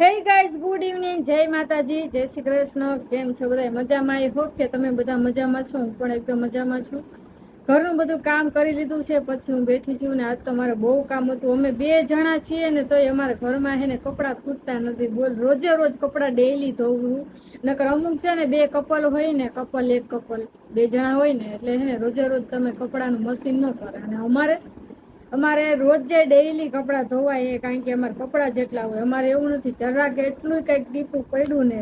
Hey guys, good evening. જય માતાજી, જય શ્રી કૃષ્ણ. કેમ છો બધા? મજામાં? આઈ હોપ કે તમે બધા મજામાં છો. હું પણ એકદમ મજામાં છું. ઘરનું બધું કામ કરી લીધું છે, પછી હું બેઠી છું ને આજ તો મારે બહુ કામ હતું. અમે 2 જણા છીએ ને તોય અમારા ઘરમાં હે ને કપડાં ખૂટતા નથી. બોલ, રોજે રોજ કપડાં ડેઈલી ધોવું. નકર અમુક છે ને 2 કપલ હોય ને, કપલ એક કપલ 2 જણા હોય ને એટલે હે ને રોજે રોજ તમે કપડાનું મશીન ન કરે. અને અમારે રોજે ડેઈલી કપડાં ધોવાય, કારણ કે અમારે કપડાં જેટલા હોય. અમારે એવું નથી જરાક એટલું કઈક ટીપું પડ્યું ને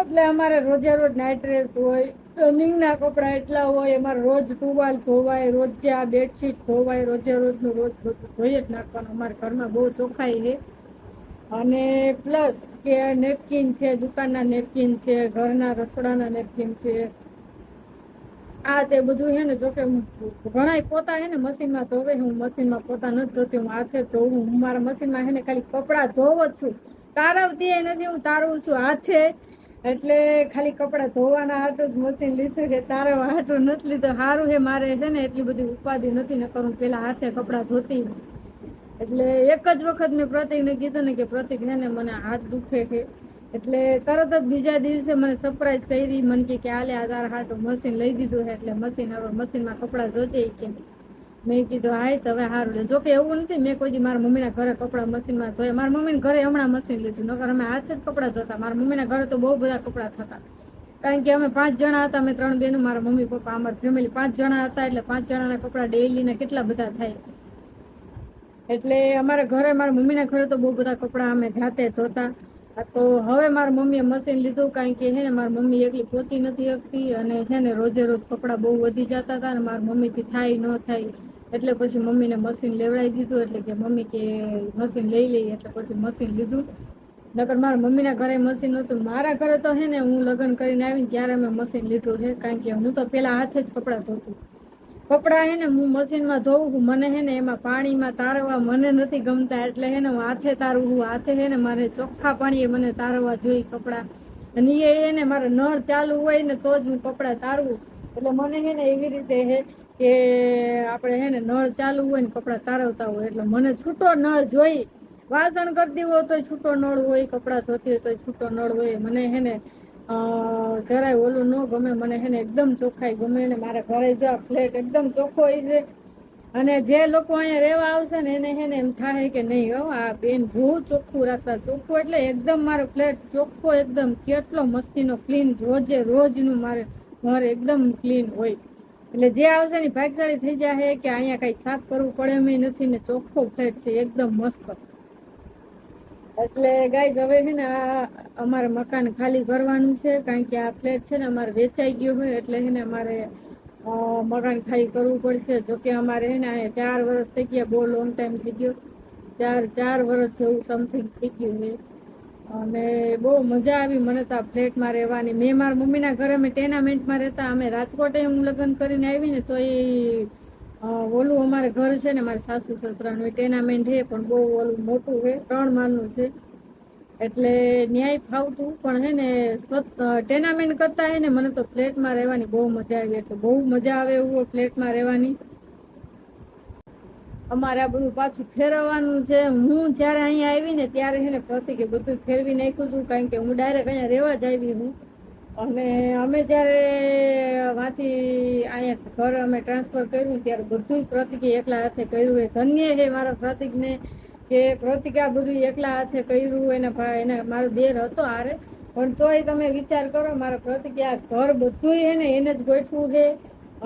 એટલે અમારે રોજે રોજ નાઇટ ડ્રેસ હોય, રનિંગના કપડાં એટલા હોય. અમારે રોજ ટુવાલ ધોવાય, રોજે આ બેડશીટ ધોવાય, રોજે રોજનું રોજ બધું ધોઈ જ નાખવાનું. અમારા ઘરમાં બહુ ચોખ્ખાઈ છે. અને પ્લસ કે નેપકિન છે, દુકાનના નેપકિન છે, ઘરના રસોડાના નેપકિન છે, આ તે બધું હે ને. જોકે ઘણા પોતા હે ને મશીનમાં ધોવે, હું મશીનમાં પોતા નથી ધોતી, હું હાથે ધોવું. હું મારા મશીનમાં હે ને ખાલી કપડાં ધોવ જ છું, તારવતી નથી. હું તારવું છું હાથે, એટલે ખાલી કપડાં ધોવાના હાટું જ મશીન લીધું છે, તારવા હાટું નથી લીધું. સારું છે મારે છે ને એટલી બધી ઉપાધિ નથી. ન કરું પેલા હાથે કપડાં ધોતી. એટલે એક જ વખત મેં પ્રતિકને કીધું ને કે પ્રતિક છે ને મને હાથ દુખે છે, એટલે તરત જ બીજા દિવસે મને સરપ્રાઈઝ કરી. મને કે આલે આ તારા હાટું મશીન લઈ દીધું છે, એટલે મશીનમાં કપડાં ધોજે કે. મેં કીધું હાઈશ હવે સારું. જોકે એવું નથી, મેં કોઈ દી મારા મમ્મીના ઘરે કપડાં મશીનમાં ધોયા. મારા મમ્મીને ઘરે હમણાં મશીન લીધું, નકર અમે હાથે જ કપડાં ધોતા. મારા મમ્મીના ઘરે તો બહુ બધા કપડાં થતા, કારણ કે અમે 5 જણા હતા. અમે 3 બહેનો, મારા મમ્મી પપ્પા, અમારી ફેમિલી 5 જણા હતા. એટલે 5 જણાના કપડાં ડેઈલીના કેટલા બધા થાય. એટલે અમારા ઘરે, મારા મમ્મીના ઘરે તો બહુ બધા કપડાં અમે જાતે ધોતા. તો હવે મારા મમ્મીએ મશીન લીધું, કારણ કે હે ને મારી મમ્મી એકલી પહોંચી નથી શકતી, અને છે ને રોજે રોજ કપડાં બહુ વધી જતા હતા. અને મારા મમ્મીથી થાય ન થાય, એટલે પછી મમ્મીને મશીન લેવડાવી દીધું. એટલે કે મમ્મી કે મશીન લઈ લઈએ, એટલે પછી મશીન લીધું. નકર મારા મમ્મીના ઘરે મશીન નહોતું. મારા ઘરે તો હે ને હું લગ્ન કરીને આવીને ત્યારે મેં મશીન લીધું છે, કારણ કે હું તો પેલા હાથે જ કપડાં ધોતી. કપડાં હે ને હું મશીનમાં ધોવું, મને હે ને એમાં પાણીમાં તારવા મને નથી ગમતા. એટલે હે ને હું હાથે તારવું. હાથે હે ને મારે ચોખ્ખા પાણીએ મને તારવા જોઈએ કપડાં. અને એ ને મારે નળ ચાલુ હોય ને તો જ હું કપડાં તારવું. એટલે મને હે ને એવી રીતે હે કે આપણે હે ને નળ ચાલુ હોય ને કપડાં તારવતા હોય, એટલે મને છૂટો નળ જોઈ. વાસણ કરતી હોય તો છૂટો નળ હોય, કપડાં ધોતી હોય તો છૂટો નળ હોય. મને હે ને જરાય ઓલું ન ગમે. મને હે ને એકદમ ચોખ્ખાઈ ગમે. ને મારા ઘરે જો ફ્લેટ એકદમ ચોખ્ખો હોય છે. અને જે લોકો અહીંયા રહેવા આવશે ને એને હે ને એમ થાય કે નહીં, હો આ બેન બહુ ચોખ્ખું રાખતા. ચોખ્ખું એટલે એકદમ મારો ફ્લેટ ચોખ્ખો, એકદમ કેટલો મસ્તીનો ક્લીન. રોજે રોજનું મારે ઘર એકદમ ક્લીન હોય. એટલે જે આવશે ને ભાગશાળી થઈ જાય કે અહીંયા કઈ સાફ કરવું પડે એમ નથી, ને ચોખ્ખો ફ્લેટ છે એકદમ મસ્ત. એટલે ગાઈઝ હવે છે ને આ અમારે મકાન ખાલી કરવાનું છે, કારણ કે આ ફ્લેટ છે ને અમારે વેચાઈ ગયો હોય. એટલે છે ને અમારે મકાન ખાલી કરવું પડશે. જોકે અમારે છે ને અહીંયા 4 વર્ષ થઈ ગયા, બહુ લોંગ ટાઈમ થઈ ગયો. 4 વર્ષ જેવું સમથિંગ થઈ ગયું છે. અને બહુ મજા આવી મને તો આ ફ્લેટમાં રહેવાની. મેં મારા મમ્મીના ઘરે અમે ટેનામેન્ટમાં રહેતા. અમે રાજકોટે હું લગ્ન કરીને આવી ને તો એ ઓલું અમારે ઘર છે ને મારા સાસુ સસરાનું ટેનામેન્ટ છે, પણ બહુ ઓલું મોટું છે, 3 માળનું છે. એટલે ન્યાય ફાવતું, પણ હે ને ટેનામેન્ટ કરતા હે ને મને તો ફ્લેટમાં રહેવાની બહુ મજા આવી. એટલે બહુ મજા આવે એવું ફ્લેટમાં રહેવાની. અમારે આ બધું પાછું ફેરવવાનું છે. હું જયારે અહીંયા આવી ને ત્યારે છે ને પ્રતિકે બધું ફેરવી નાખ્યું હતું, કારણ કે હું ડાયરેક્ટ અહીંયા રહેવા જ આવી હું. અને અમે જયારે વાંથી અહીંયા ઘર અમે ટ્રાન્સફર કર્યું ત્યારે બધું પ્રતિકે એકલા હાથે કર્યું. એ ધન્ય છે મારા પ્રતિકને કે પ્રતિક આ બધું એકલા હાથે કર્યું. એને મારો દેર હતો આરે, પણ તોય તમે વિચાર કરો મારા પ્રતિક આ ઘર બધું હે ને એને જ ગોઠવું છે.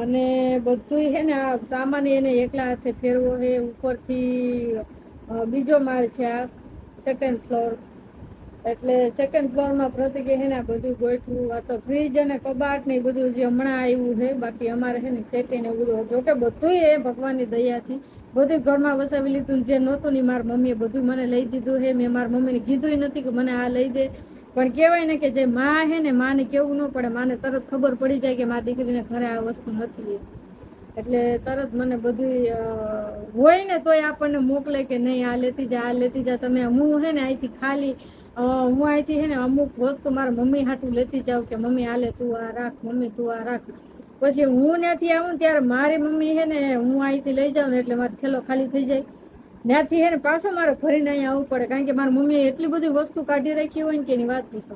અને બધું હે ને આ સામાન એને એકલા હાથે ફેરવો છે. ઉપરથી બીજો માળ છે, આ 2nd ફ્લોર. એટલે 2nd ફ્લોરમાં પ્રતિકે હે ને બધું ગોઠવું. આ તો ફ્રીજ અને કબાટ ને બધું જે હમણાં આવ્યું છે. બાકી અમારે છે ને સેટી ને બધું જોકે બધું એ ભગવાનની દયાથી બધું ઘરમાં વસાવી લીધું. જે નહોતું ને મારા મમ્મીએ બધું મને લઈ દીધું છે. મેં મારા મમ્મીને કીધું નથી કે મને આ લઈ દે, પણ કહેવાય ને કે જે માં હે ને માને કેવું ન પડે. માને તરત ખબર પડી જાય કે મારી દીકરીને ઘરે આ વસ્તુ નથી. એટલે તરત મને બધું હોય ને તોય આપણને મોકલે કે નહીં આ લેતી જા, આ લેતી જા. તમે હું હે ને અહીંથી ખાલી હું અહીંથી હે ને અમુક વસ્તુ મારા મમ્મી હાટું લેતી જાઉં કે મમ્મી આલે તું આ રાખ, મમ્મી તું આ રાખ. પછી હું ત્યાંથી આવું ત્યારે મારી મમ્મી હે ને હું અહીંથી લઈ જાઉં ને એટલે મારો થેલો ખાલી થઈ જાય. ત્યાંથી હે ને પાછો મારે ભરીને અહીંયા આવવું પડે, કારણ કે મારી મમ્મીએ એટલી બધી વસ્તુ કાઢી રાખી હોય ને કે એની વાત પૂછો.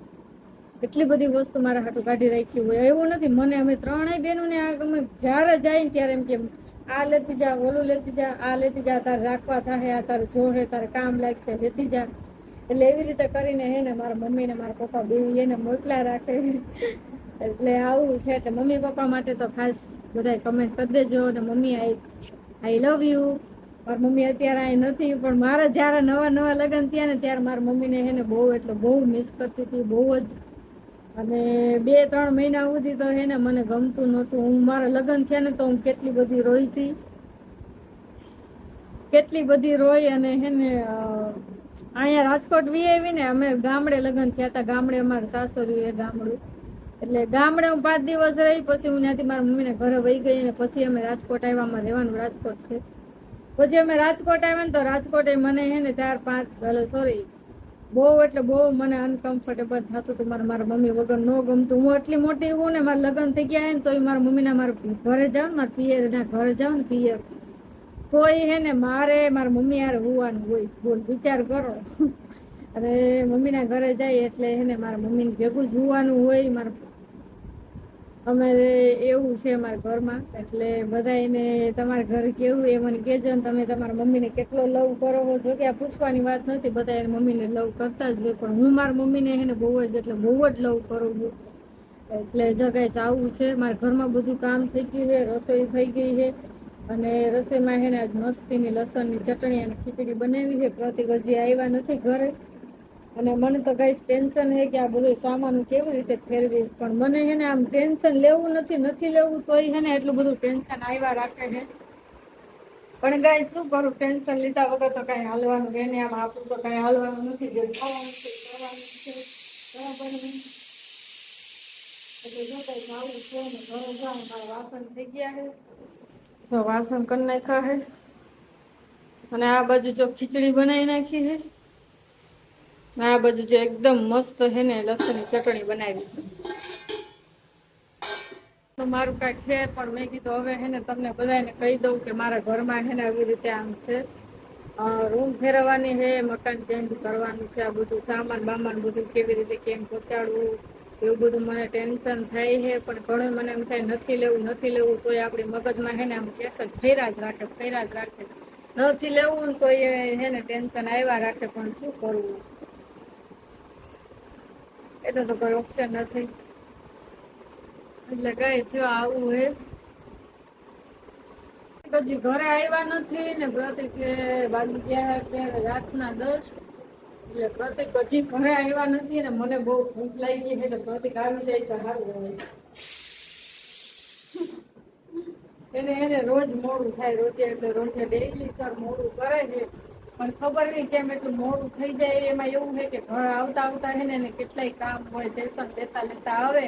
એટલી બધી વસ્તુ મારા હાટું કાઢી રાખી હોય. એવું નથી, મને અમે ત્રણેય બહેનોને અમે જ્યારે જાય ને ત્યારે એમ કે આ લેતી જા, ઓલું લેતી જા, આ લેતી જા, તારે રાખવા થાય, આ તારે જોહે, તારે કામ લાગશે, લેતી જા. એટલે એવી રીતે કરીને હે ને મારા મમ્મી ને મારા પપ્પા બે એને મોકલા રાખે. એટલે આવું છે. એટલે મમ્મી પપ્પા માટે તો ખાસ બધા કમેન્ટ કરી દેજો. અને મમ્મી આઈ લવ યુ. મારી મમ્મી અત્યારે અહીં નથી, પણ મારા જ્યારે નવા નવા લગ્ન થયા ને ત્યારે મારા મમ્મીને હે ને બહુ એટલે બહુ મિસ કરતી હતી, બહુ જ. અને 2-3 મહિના સુધી તો હે ને મને ગમતું નહોતું. હું મારા લગ્ન થયા ને તો હું કેટલી બધી રોઈ હતી, કેટલી બધી રોઈ. અને હે ને અહીંયા રાજકોટ વી આવી ને, અમે ગામડે લગ્ન થયા હતા. ગામડે અમારે સાસરિયું એ ગામડું, એટલે ગામડે હું 5 દિવસ રહી. પછી હું ત્યાંથી મારા મમ્મીને ઘરે વહી ગઈ અને પછી અમે રાજકોટ આવ્યા. અમારે રહેવાનું રાજકોટ છે. પછી અમે રાજકોટ આવ્યા ને તો રાજકોટ મને હે ને 4-5 સોરી બહુ એટલે બહુ મને અનકમ્ફર્ટેબલ થતું હતું. મારા મમ્મી વગર ન ગમતું. હું એટલી મોટી હું ને, મારા લગ્ન થઈ ગયા ને તો મારા મમ્મીના મારા ઘરે જાઉં ને, મારા પિયરના ઘરે જાઉં ને પિયર, તોય હે ને મારે મારા મમ્મી યાર હોવાનું હોય. બોલ, વિચાર કરો. અને મમ્મીના ઘરે જાય એટલે હે ને મારા મમ્મીને ભેગું જ હોવાનું હોય. અમે એવું છે અમારા ઘરમાં. એટલે બધા એને તમારા ઘર કેવું એ મને કહેજો ને, તમે તમારા મમ્મીને કેટલો લવ કરો છો. જો કે આ પૂછવાની વાત નથી, બધા એને મમ્મીને લવ કરતા જ હોય, પણ હું મારા મમ્મીને એને બહુ જ એટલે બહુ જ લવ કરું છું. એટલે જો ગાઈસ આવું છે. મારા ઘરમાં બધું કામ થઈ ગયું છે, રસોઈ થઈ ગઈ છે. અને રસોઈમાં હે ને આજ મસ્તીની લસણની ચટણી અને ખીચડી બનાવી છે. પ્રતિક હજી આવ્યા નથી ઘરે. અને મને તો ગાઈસ ટેન્શન છે કે આ બધું સામાન કેવી રીતે ફેરવીશ. પણ મને હે ને આમ ટેન્શન લેવું નથી લેવું તોય હે ને એટલું બધું ટેન્શન આવ્યા રાખે છે. પણ ગાઈસ શું કરું, ટેન્શન લીધા વગર તો કઈ હાલવાનું એને આમ આપણું તો કઈ હાલવાનું નથી. જે થવાનું છે કરવાનું છે, બરાબર ને? એટલે જો કઈ આવું છે ને ઘરે જાઉં. મારા વાસણ થઈ ગયા છે, જો વાસણ કરી નાખ્યા છે. અને આ બાજુ જો ખીચડી બનાવી નાખી છે. આ બાજુ જે એકદમ મસ્ત છે ને લસણની ચટણી બનાવી. તો મારું કાંઈ છે, પણ મેં કીધું હવે હે ને તમને બધાને કહી દઉં કે મારા ઘરમાં હે ને આવી રીતે આમ છે. રૂમ ફેરવવાની છે, મકાન ચેન્જ કરવાનું છે. આ બધું સામાન બામાન બધું કેવી રીતે કેમ પહોંચાડવું, એવું બધું મને ટેન્શન થાય છે. પણ ઘણું મને એમ થાય નથી લેવું તોય આપણી મગજમાં હે ને આમ કેસર ફેરા જ રાખે. નથી લેવું ને તો એ હે ને ટેન્શન આવ્યા રાખે. પણ શું કરવું, એટલે તો કોઈ ઓપ્શન નથી. એટલે કઈ જો આવું હે. પછી ઘરે આવ્યા નથી ને પ્રતિક બાજુ ગયા ત્યારે રાતના 10. એટલે પ્રતિક હજી ઘરે આવ્યા નથી ને મને બહુ ભૂખ લાગી છે. એટલે પ્રતિક આવી જાય તો સારું હોય. એને રોજ મોડું થાય, રોજે એટલે રોજે ડેઈલી સર મોડું કરે છે. પણ ખબર નહીં કેમ એટલું મોડું થઈ જાય. એમાં એવું છે કે ઘર આવતા આવતા છે ને કેટલાય કામ હોય, ટેન્શન લેતા આવે.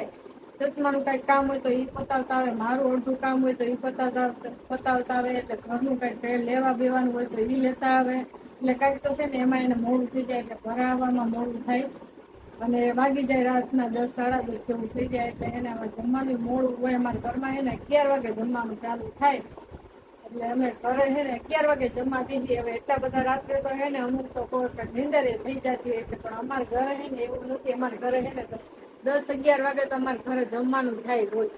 ચશ્માનું કઈ કામ હોય તો એ પતાવતા આવે, મારું અડધું કામ હોય તો એ પતાવતા આવે. એટલે ઘરનું કઈ લેવા બેવાનું હોય તો એ લેતા આવે. એટલે કઈક તો છે ને એમાં એને મોડું થઈ જાય. એટલે ઘરે આવવામાં મોડું થાય અને વાગી જાય રાતના 10-10:30 જેવું થઈ જાય. એટલે એને જમવાનું મોડું હોય. અમારા ઘરમાં એને 11 વાગે જમવાનું ચાલુ થાય. એટલે અમે ઘરે છે ને 11 વાગે જમવા દઈએ. હવે એટલા બધા રાત્રે તો હે ને અમુક તો નીંદર થઈ જતી હોય છે, પણ અમારા ઘરે છે ને એવું નથી. અમારા ઘરે છે ને 10-11 વાગે તો અમારા ઘરે જમવાનું થાય હોય.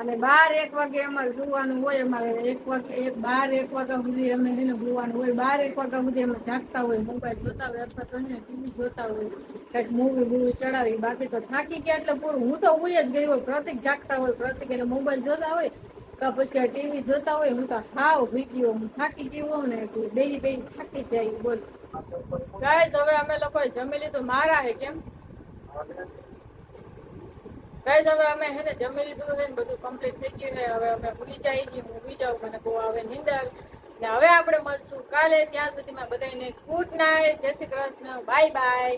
અને 12-1 વાગે અમારે સુવાનું હોય. અમારે 12-1 વાગ્યા સુધી અમે છે ને સુવાનું હોય. 12-1 વાગ્યા સુધી અમે જાગતા હોય, મોબાઈલ જોતા હોય અથવા તો ટીવી જોતા હોય, કંઈક મૂવી ચડાવી. બાકી તો થાકી ગયા એટલે પૂરું. હું તો ઉઈ જ ગઈ હોય. પ્રતિક જાગતા હોય, પ્રતિક એટલે મોબાઈલ જોતા હોય તો પછી ટીવી જોતા હોય. હું તો હાવ ભીગી હોઉં, હું થાકી ગઈ હોઉં ને એટલે બે થાકી જાય. બોલ ગાઈસ, હવે અમે લોકોએ જમી લીધું. મારા હે કેમ ગાઈસ, હવે અમે હે ને જમી લીધું છે ને બધું કમ્પ્લીટ થઈ ગયું છે. હવે અમે ભૂલી જાય છીએ, હું ભૂલી જાઉં, મને બહુ આવે નીંદર. ને હવે આપણે મળશું કાલે. ત્યાં સુધીમાં બધાને ગુડ નાઇટ, જય શ્રી કૃષ્ણ, બાય બાય.